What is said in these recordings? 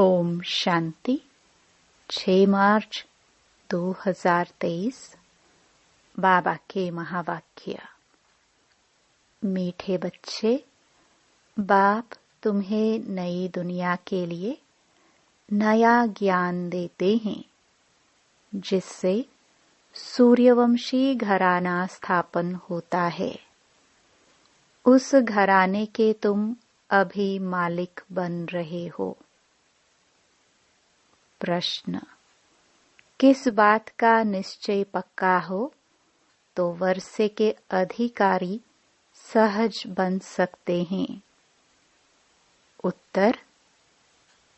ओम शांति। 6 मार्च 2023। बाबा के महावाक्य। मीठे बच्चे, बाप तुम्हें नई दुनिया के लिए नया ज्ञान देते हैं, जिससे सूर्यवंशी घराना स्थापन होता है। उस घराने के तुम अभी मालिक बन रहे हो। प्रश्न: किस बात का निश्चय पक्का हो तो वर्षे के अधिकारी सहज बन सकते हैं? उत्तर: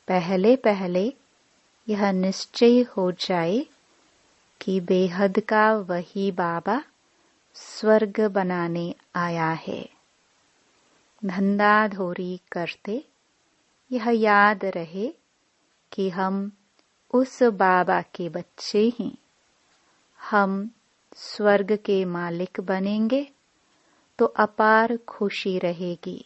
पहले पहले यह निश्चय हो जाए कि बेहद का वही बाबा स्वर्ग बनाने आया है। धंधाधोरी करते यह याद रहे कि हम उस बाबा के बच्चे हैं। हम स्वर्ग के मालिक बनेंगे तो अपार खुशी रहेगी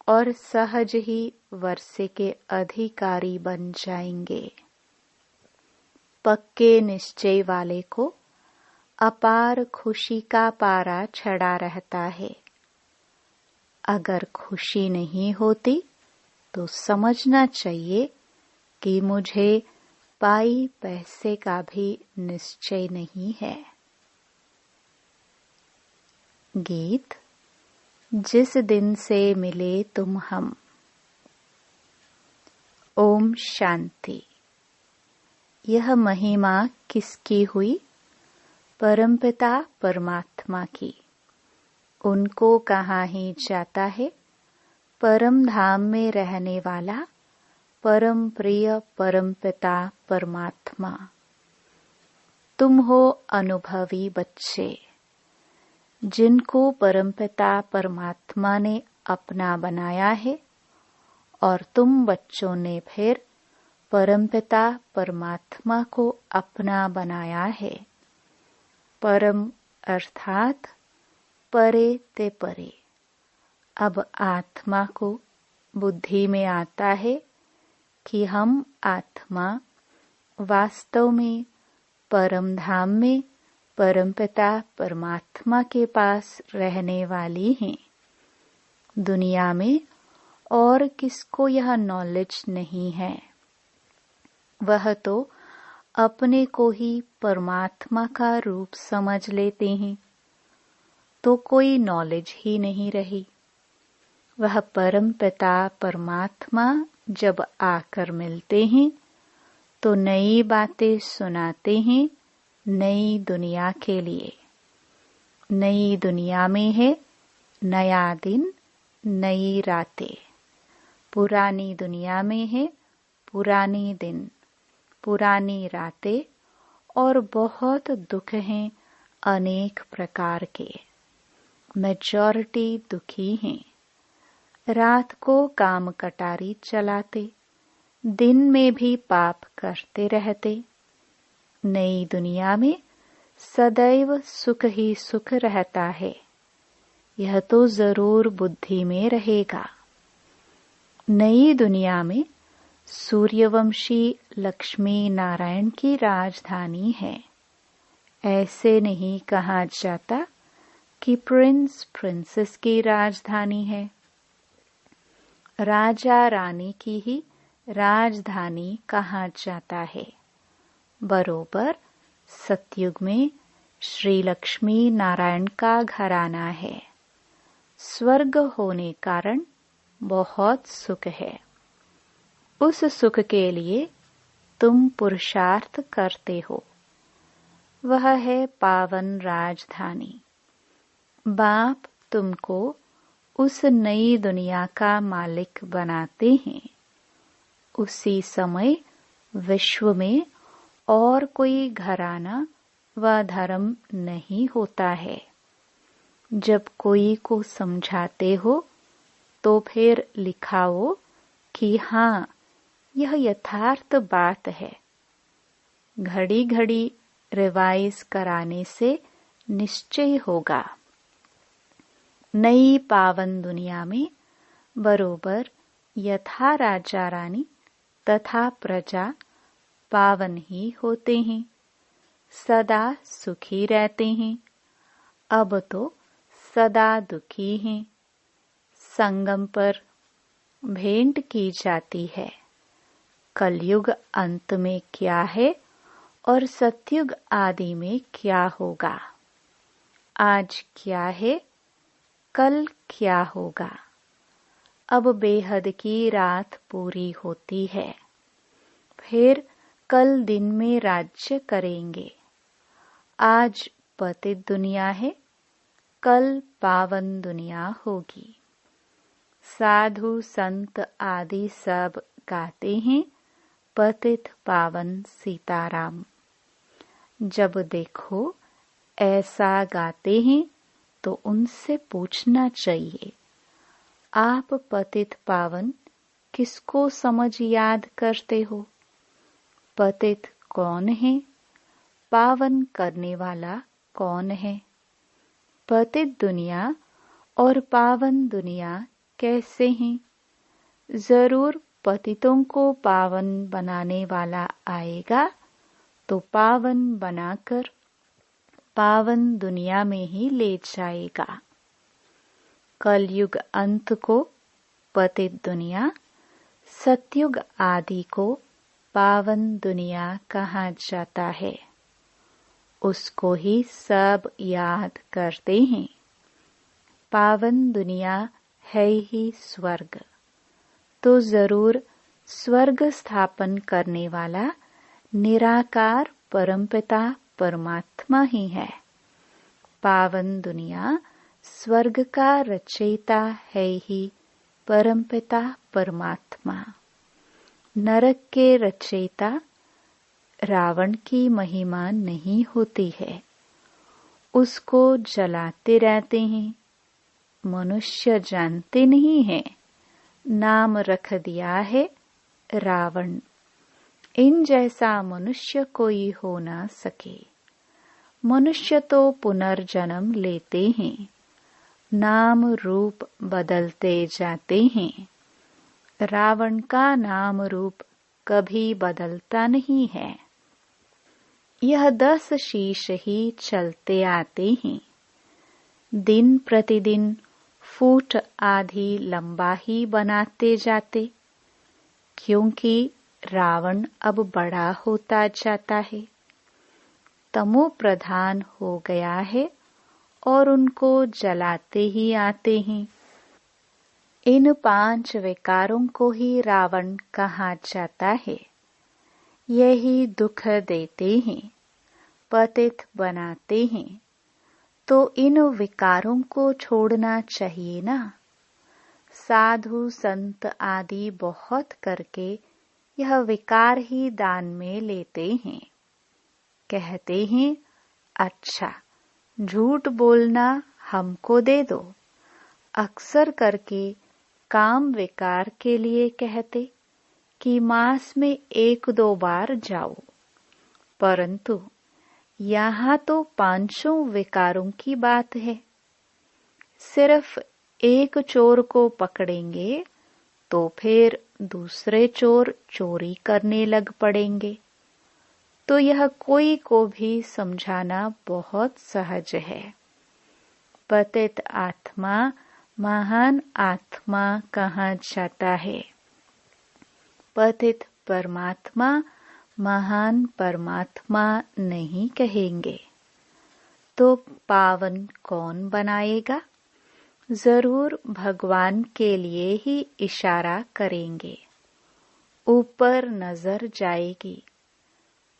और सहज ही वर्षे के अधिकारी बन जाएंगे। पक्के निश्चय वाले को अपार खुशी का पारा चढ़ा रहता है। अगर खुशी नहीं होती तो समझना चाहिए कि मुझे पाई पैसे का भी निश्चय नहीं है। गीत। जिस दिन से मिले तुम हम। ओम शांति। यह महिमा किसकी हुई? परमपिता परमात्मा की। उनको कहाँ ही जाता है? परम धाम में रहने वाला परम प्रिय परमपिता परमात्मा। तुम हो अनुभवी बच्चे, जिनको परमपिता परमात्मा ने अपना बनाया है, और तुम बच्चों ने फिर परमपिता परमात्मा को अपना बनाया है। परम अर्थात परे ते परे। अब आत्मा को बुद्धि में आता है कि हम आत्मा वास्तव में परम धाम में परमपिता परमात्मा के पास रहने वाली हैं। दुनिया में और किसको यह नॉलेज नहीं है। वह तो अपने को ही परमात्मा का रूप समझ लेते हैं, तो कोई नॉलेज ही नहीं रही। वह परमपिता परमात्मा जब आकर मिलते हैं तो नई बातें सुनाते हैं नई दुनिया के लिए। नई दुनिया में है नया दिन, नई रातें। पुरानी दुनिया में है पुरानी दिन, पुरानी रातें और बहुत दुख हैं अनेक प्रकार के। मेजॉरिटी दुखी हैं। रात को काम कटारी चलाते, दिन में भी पाप करते रहते। नई दुनिया में सदैव सुख ही सुख रहता है, यह तो जरूर बुद्धि में रहेगा। नई दुनिया में सूर्यवंशी लक्ष्मी नारायण की राजधानी है। ऐसे नहीं कहा जाता कि प्रिंस प्रिंसेस की राजधानी है। राजा रानी की ही राजधानी कहा जाता है। बरोबर सतयुग में श्री लक्ष्मी नारायण का घराना है। स्वर्ग होने कारण बहुत सुख है। उस सुख के लिए तुम पुरुषार्थ करते हो। वह है पावन राजधानी। बाप तुमको उस नई दुनिया का मालिक बनाते हैं। उसी समय विश्व में और कोई घराना व धर्म नहीं होता है। जब कोई को समझाते हो तो फिर लिखाओ कि हाँ, यह यथार्थ बात है। घड़ी घड़ी रिवाइज कराने से निश्चय होगा। नई पावन दुनिया में बरोबर यथा राजा रानी तथा प्रजा पावन ही होते हैं, सदा सुखी रहते हैं। अब तो सदा दुखी हैं। संगम पर भेंट की जाती है, कलयुग अंत में क्या है और सतयुग आदि में क्या होगा। आज क्या है, कल क्या होगा। अब बेहद की रात पूरी होती है, फिर कल दिन में राज्य करेंगे। आज पतित दुनिया है, कल पावन दुनिया होगी। साधु संत आदि सब गाते हैं पतित पावन सीताराम। जब देखो ऐसा गाते हैं तो उनसे पूछना चाहिए, आप पतित पावन किसको समझ याद करते हो? पतित कौन है? पावन करने वाला कौन है? पतित दुनिया और पावन दुनिया कैसे हैं? जरूर पतितों को पावन बनाने वाला आएगा तो पावन बनाकर पावन दुनिया में ही ले जाएगा। कलयुग अंत को पतित दुनिया, सतयुग आदि को पावन दुनिया कहा जाता है। उसको ही सब याद करते हैं। पावन दुनिया है ही स्वर्ग, तो जरूर स्वर्ग स्थापन करने वाला निराकार परमपिता परमात्मा ही है। पावन दुनिया स्वर्ग का रचयिता है ही परमपिता परमात्मा। नरक के रचयिता रावण की महिमा नहीं होती है, उसको जलाते रहते हैं। मनुष्य जानते नहीं है, नाम रख दिया है रावण। इन जैसा मनुष्य कोई हो ना सके। मनुष्य तो पुनर्जन्म लेते हैं, नाम रूप बदलते जाते हैं। रावण का नाम रूप कभी बदलता नहीं है। यह 10 शीश ही चलते आते हैं। दिन प्रतिदिन फूट आधी लंबा ही बनाते जाते, क्योंकि रावण अब बड़ा होता जाता है, तमो प्रधान हो गया है और उनको जलाते ही आते हैं। इन 5 विकारों को ही रावण कहा जाता है। यही दुख देते हैं, पतित बनाते हैं, तो इन विकारों को छोड़ना चाहिए ना। साधु संत आदि बहुत करके यह विकार ही दान में लेते हैं। कहते हैं, अच्छा झूठ बोलना हमको दे दो। अक्सर करके काम विकार के लिए कहते कि मास में 1-2 बार जाओ, परंतु यहाँ तो 500 विकारों की बात है। सिर्फ एक चोर को पकड़ेंगे तो फिर दूसरे चोर चोरी करने लग पड़ेंगे। तो यह कोई को भी समझाना बहुत सहज है। पतित आत्मा महान आत्मा कहा जाता है। पतित परमात्मा महान परमात्मा नहीं कहेंगे। तो पावन कौन बनाएगा? जरूर भगवान के लिए ही इशारा करेंगे। ऊपर नजर जाएगी,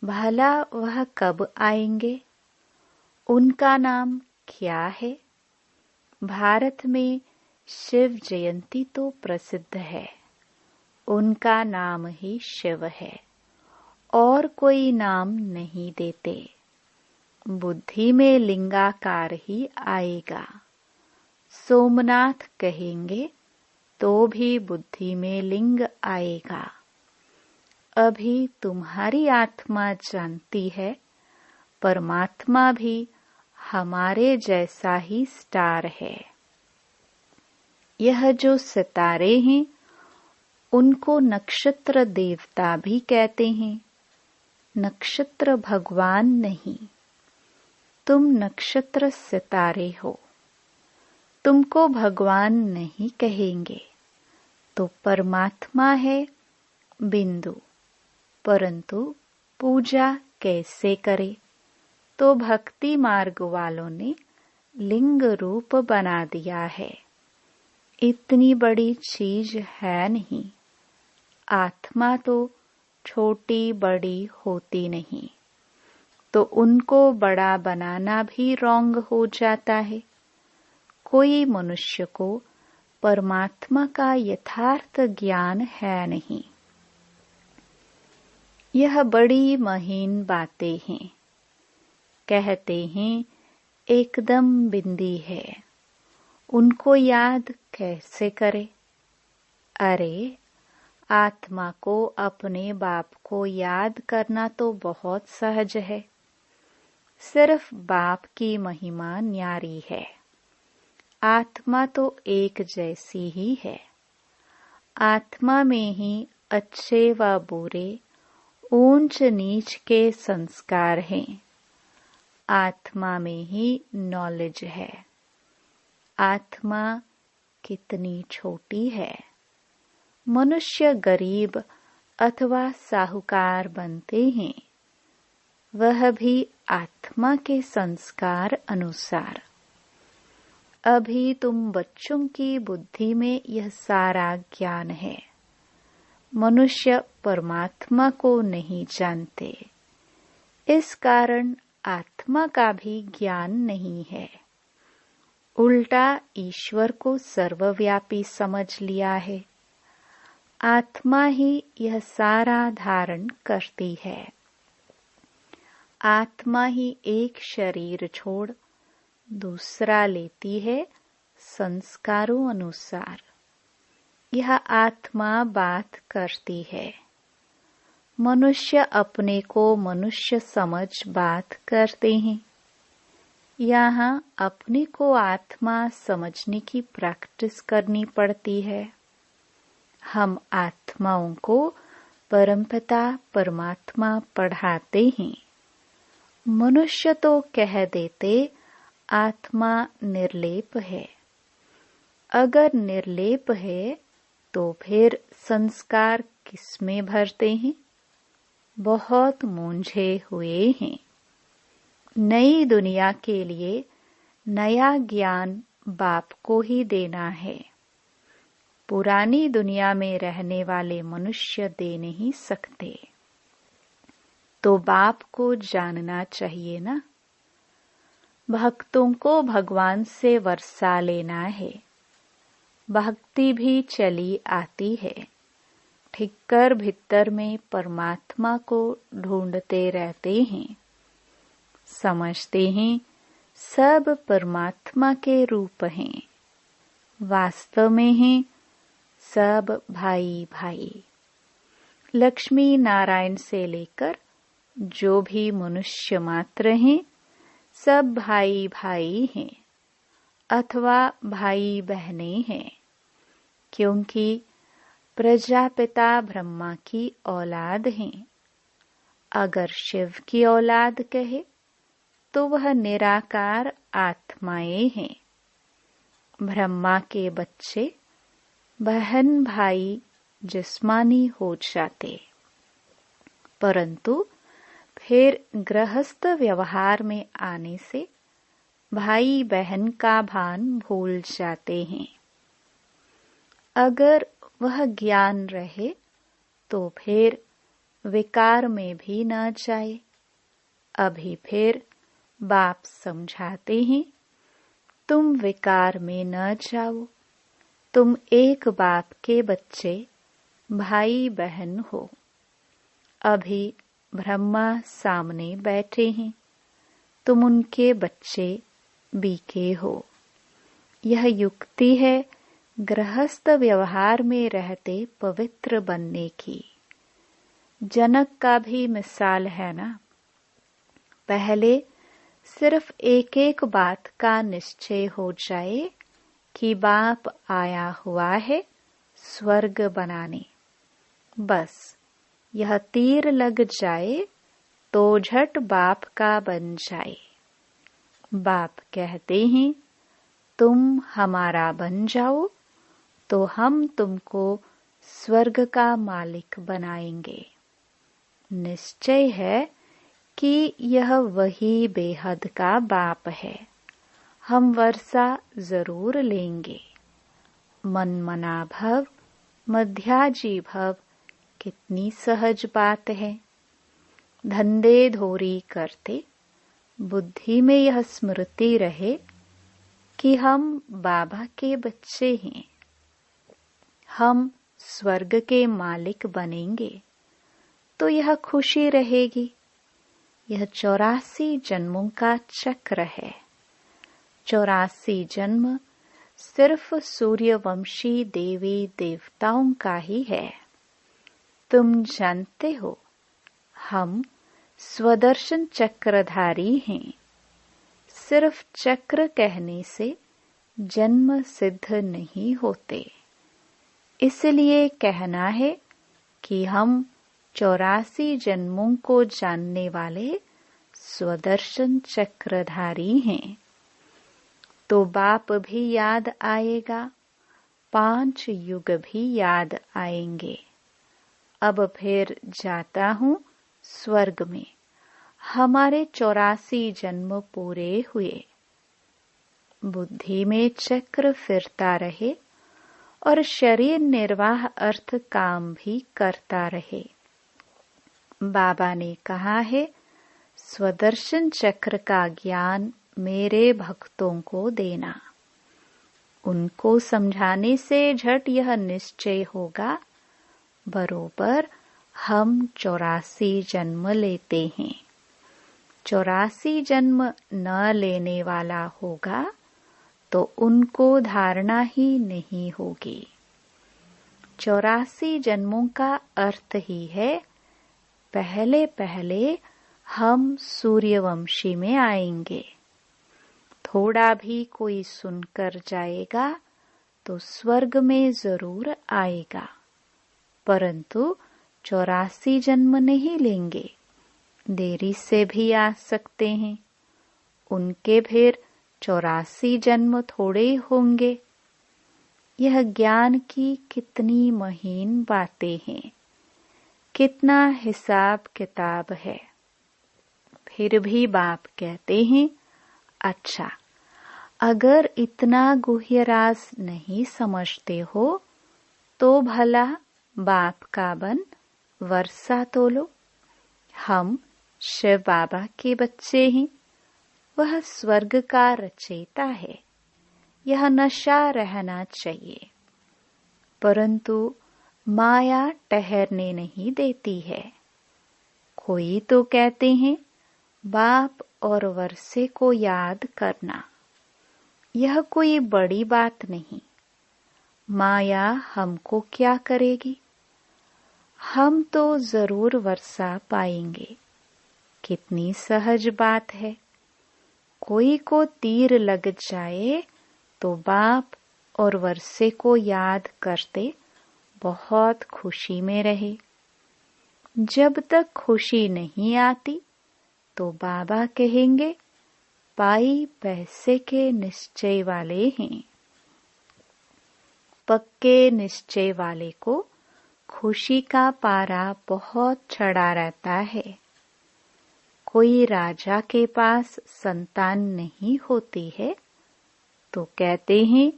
भला वह कब आएंगे? उनका नाम क्या है? भारत में शिव जयंती तो प्रसिद्ध है, उनका नाम ही शिव है, और कोई नाम नहीं देते। बुद्धि में लिंगाकार ही आएगा। सोमनाथ कहेंगे तो भी बुद्धि में लिंग आएगा। अभी तुम्हारी आत्मा जानती है, परमात्मा भी हमारे जैसा ही स्टार है। यह जो सितारे हैं उनको नक्षत्र देवता भी कहते हैं, नक्षत्र भगवान नहीं। तुम नक्षत्र सितारे हो। तुमको भगवान नहीं कहेंगे तो परमात्मा है बिंदु। परंतु पूजा कैसे करे? तो भक्ति मार्ग वालों ने लिंग रूप बना दिया है। इतनी बड़ी चीज है नहीं। आत्मा तो छोटी बड़ी होती नहीं, तो उनको बड़ा बनाना भी रॉन्ग हो जाता है। कोई मनुष्य को परमात्मा का यथार्थ ज्ञान है नहीं। यह बड़ी महीन बातें हैं। कहते हैं एकदम बिंदी है, उनको याद कैसे करे? अरे, आत्मा को अपने बाप को याद करना तो बहुत सहज है। सिर्फ बाप की महिमा न्यारी है। आत्मा तो एक जैसी ही है। आत्मा में ही अच्छे व बुरे, ऊंच नीच के संस्कार हैं। आत्मा में ही नॉलेज है। आत्मा कितनी छोटी है। मनुष्य गरीब अथवा साहूकार बनते हैं, वह भी आत्मा के संस्कार अनुसार। अभी तुम बच्चों की बुद्धि में यह सारा ज्ञान है। मनुष्य परमात्मा को नहीं जानते, इस कारण आत्मा का भी ज्ञान नहीं है। उल्टा ईश्वर को सर्वव्यापी समझ लिया है। आत्मा ही यह सारा धारण करती है। आत्मा ही एक शरीर छोड़ दूसरा लेती है संस्कारों अनुसार। यह आत्मा बात करती है। मनुष्य अपने को मनुष्य समझ बात करते हैं। यहाँ अपने को आत्मा समझने की प्रैक्टिस करनी पड़ती है। हम आत्माओं को परमपिता परमात्मा पढ़ाते हैं। मनुष्य तो कह देते आत्मा निर्लेप है। अगर निर्लेप है तो फिर संस्कार किसमें भरते हैं? बहुत मूंझे हुए हैं। नई दुनिया के लिए नया ज्ञान बाप को ही देना है। पुरानी दुनिया में रहने वाले मनुष्य दे नहीं सकते। तो बाप को जानना चाहिए ना। भक्तों को भगवान से वर्षा लेना है। भक्ति भी चली आती है। ठिक्कर भीतर में परमात्मा को ढूंढते रहते हैं। समझते हैं सब परमात्मा के रूप हैं। वास्तव में हैं सब भाई भाई। लक्ष्मी नारायण से लेकर जो भी मनुष्य मात्र हैं, सब भाई भाई हैं अथवा भाई बहने हैं। क्योंकि प्रजापिता ब्रह्मा की औलाद हैं। अगर शिव की औलाद कहे तो वह निराकार आत्माएं हैं। ब्रह्मा के बच्चे बहन भाई जिस्मानी हो जाते, परंतु फिर गृहस्थ व्यवहार में आने से भाई बहन का भान भूल जाते हैं। अगर वह ज्ञान रहे तो फिर विकार में भी न जाए। अभी फिर बाप समझाते हैं, तुम विकार में न जाओ। तुम एक बाप के बच्चे भाई बहन हो। अभी ब्रह्मा सामने बैठे हैं, तुम उनके बच्चे बीके हो। यह युक्ति है गृहस्थ व्यवहार में रहते पवित्र बनने की। जनक का भी मिसाल है ना। पहले सिर्फ एक एक बात का निश्चय हो जाए कि बाप आया हुआ है स्वर्ग बनाने, बस यह तीर लग जाए तो झट बाप का बन जाए। बाप कहते हैं तुम हमारा बन जाओ तो हम तुमको स्वर्ग का मालिक बनाएंगे। निश्चय है कि यह वही बेहद का बाप है। हम वर्षा जरूर लेंगे। मन मना भव मध्याजी भव कितनी सहज बात है। धंधे धोरी करते बुद्धि में यह स्मृति रहे कि हम बाबा के बच्चे हैं, हम स्वर्ग के मालिक बनेंगे, तो यह खुशी रहेगी। यह 84 जन्मों का चक्र है। 84 जन्म सिर्फ सूर्यवंशी देवी देवताओं का ही है। तुम जानते हो हम स्वदर्शन चक्रधारी हैं। सिर्फ चक्र कहने से जन्म सिद्ध नहीं होते, इसलिए कहना है कि हम 84 जन्मों को जानने वाले स्वदर्शन चक्रधारी हैं। तो बाप भी याद आएगा, 5 युग भी याद आएंगे। अब फिर जाता हूँ स्वर्ग में। हमारे 84 जन्म पूरे हुए। बुद्धि में चक्र फिरता रहे और शरीर निर्वाह अर्थ काम भी करता रहे। बाबा ने कहा है स्वदर्शन चक्र का ज्ञान मेरे भक्तों को देना। उनको समझाने से झट यह निश्चय होगा बरोबर हम 84 जन्म लेते हैं। 84 जन्म न लेने वाला होगा तो उनको धारणा ही नहीं होगी। 84 जन्मों का अर्थ ही है पहले पहले हम सूर्यवंशी में आएंगे। थोड़ा भी कोई सुनकर जाएगा तो स्वर्ग में जरूर आएगा, परंतु 84 जन्म नहीं लेंगे। देरी से भी आ सकते हैं। उनके फिर 84 जन्म थोड़े होंगे। यह ज्ञान की कितनी महीन बातें हैं, कितना हिसाब किताब है। फिर भी बाप कहते हैं अच्छा, अगर इतना गुह्य राज नहीं समझते हो तो भला बाप का बन वर्षा तोलो। हम शिव बाबा के बच्चे हैं। वह स्वर्ग का रचयिता है। यह नशा रहना चाहिए, परंतु माया ठहरने नहीं देती है। कोई तो कहते हैं बाप और वर्षे को याद करना, यह कोई बड़ी बात नहीं। माया हमको क्या करेगी? हम तो जरूर वर्षा पाएंगे। कितनी सहज बात है। कोई को तीर लग जाए तो बाप और वर्षे को याद करते बहुत खुशी में रहे। जब तक खुशी नहीं आती तो बाबा कहेंगे पाई पैसे के निश्चय वाले हैं। पक्के निश्चय वाले को खुशी का पारा बहुत चढ़ा रहता है। कोई राजा के पास संतान नहीं होती है तो कहते हैं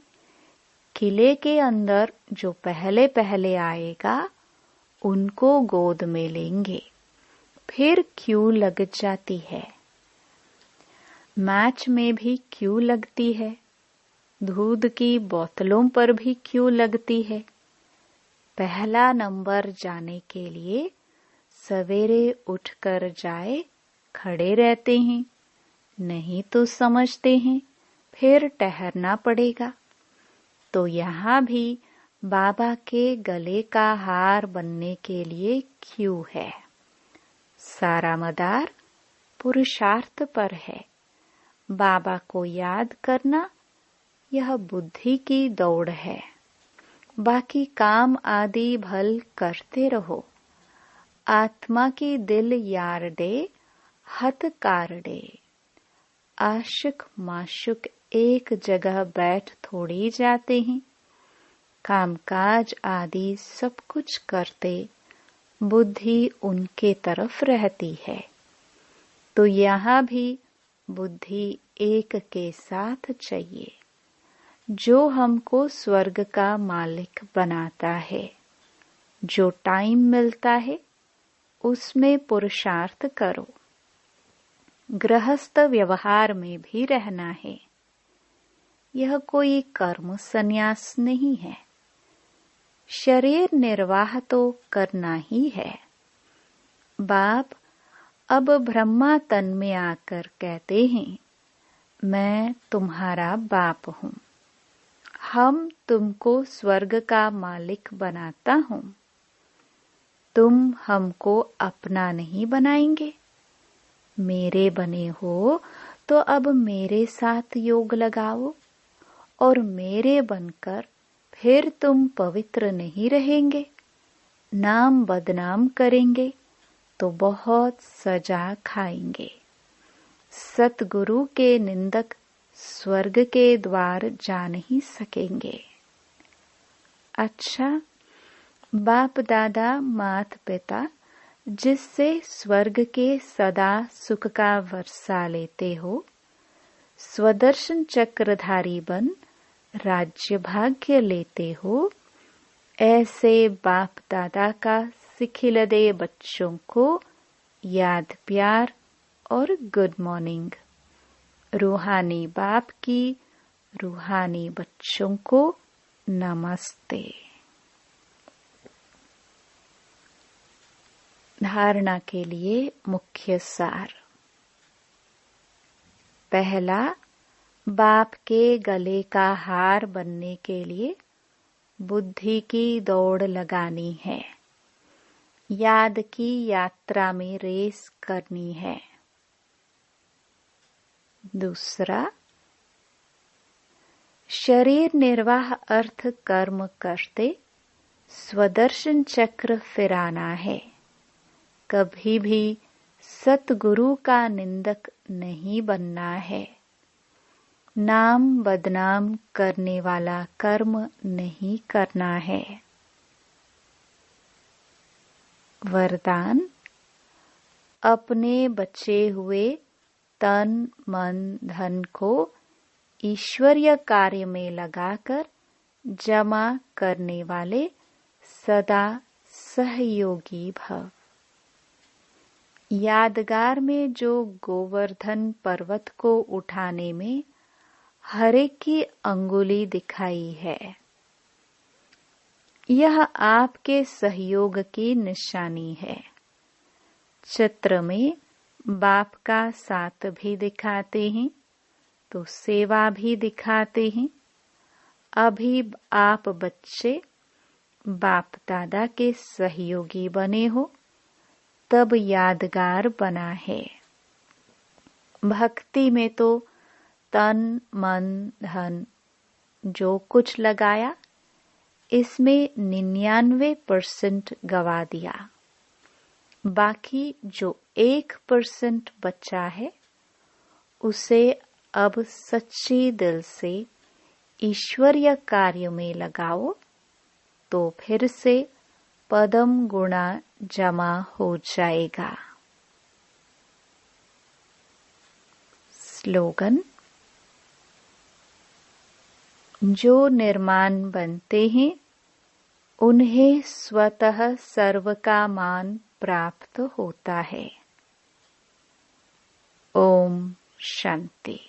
किले के अंदर जो पहले पहले आएगा उनको गोद में लेंगे। फिर क्यू लग जाती है। मैच में भी क्यू लगती है। दूध की बोतलों पर भी क्यू लगती है। पहला नंबर जाने के लिए सवेरे उठकर जाए खड़े रहते हैं, नहीं तो समझते हैं फिर ठहरना पड़ेगा। तो यहाँ भी बाबा के गले का हार बनने के लिए क्यू है। सारा मदार पुरुषार्थ पर है। बाबा को याद करना यह बुद्धि की दौड़ है। बाकी काम आदि भल करते रहो। आत्मा की दिल यार डे हत कारडे। आशिक माशुक एक जगह बैठ थोड़ी जाते हैं। कामकाज आदि सब कुछ करते बुद्धि उनके तरफ रहती है। तो यहाँ भी बुद्धि एक के साथ चाहिए, जो हमको स्वर्ग का मालिक बनाता है। जो टाइम मिलता है उसमें पुरुषार्थ करो। गृहस्थ व्यवहार में भी रहना है। यह कोई कर्म संन्यास नहीं है। शरीर निर्वाह तो करना ही है। बाप अब ब्रह्मा तन में आकर कहते हैं, मैं तुम्हारा बाप हूँ। हम तुमको स्वर्ग का मालिक बनाता हूँ। तुम हमको अपना नहीं बनाएंगे। मेरे बने हो तो अब मेरे साथ योग लगाओ, और मेरे बनकर फिर तुम पवित्र नहीं रहेंगे। नाम बदनाम करेंगे तो बहुत सजा खाएंगे। सतगुरु के निंदक स्वर्ग के द्वार जा नहीं सकेंगे। अच्छा, बाप दादा मात पिता जिससे स्वर्ग के सदा सुख का वर्षा लेते हो, स्वदर्शन चक्रधारी बन राज्य भाग्य लेते हो, ऐसे बाप दादा का सिखिलदे बच्चों को याद प्यार और गुड मॉर्निंग। रूहानी बाप की रूहानी बच्चों को नमस्ते। धारणा के लिए मुख्य सार। पहला, बाप के गले का हार बनने के लिए बुद्धि की दौड़ लगानी है। याद की यात्रा में रेस करनी है। दूसरा, शरीर निर्वाह अर्थ कर्म करते स्वदर्शन चक्र फिराना है। कभी भी सतगुरु का निंदक नहीं बनना है। नाम बदनाम करने वाला कर्म नहीं करना है। वरदान, अपने बचे हुए तन मन धन को ईश्वरीय कार्य में लगाकर जमा करने वाले सदा सहयोगी भव। यादगार में जो गोवर्धन पर्वत को उठाने में हर एक की अंगुली दिखाई है, यह आपके सहयोग की निशानी है। चित्र में बाप का साथ भी दिखाते हैं तो सेवा भी दिखाते हैं। अभी आप बच्चे बाप दादा के सहयोगी बने हो, तब यादगार बना है। भक्ति में तो तन मन धन जो कुछ लगाया, इसमें 99% गवा दिया। बाकी जो 1% बचा है, उसे अब सच्ची दिल से ईश्वरीय कार्य में लगाओ, तो फिर से पदम गुणा जमा हो जाएगा। स्लोगन, जो निर्माण बनते हैं उन्हें स्वतः सर्व का मान प्राप्त होता है। ओम शांति।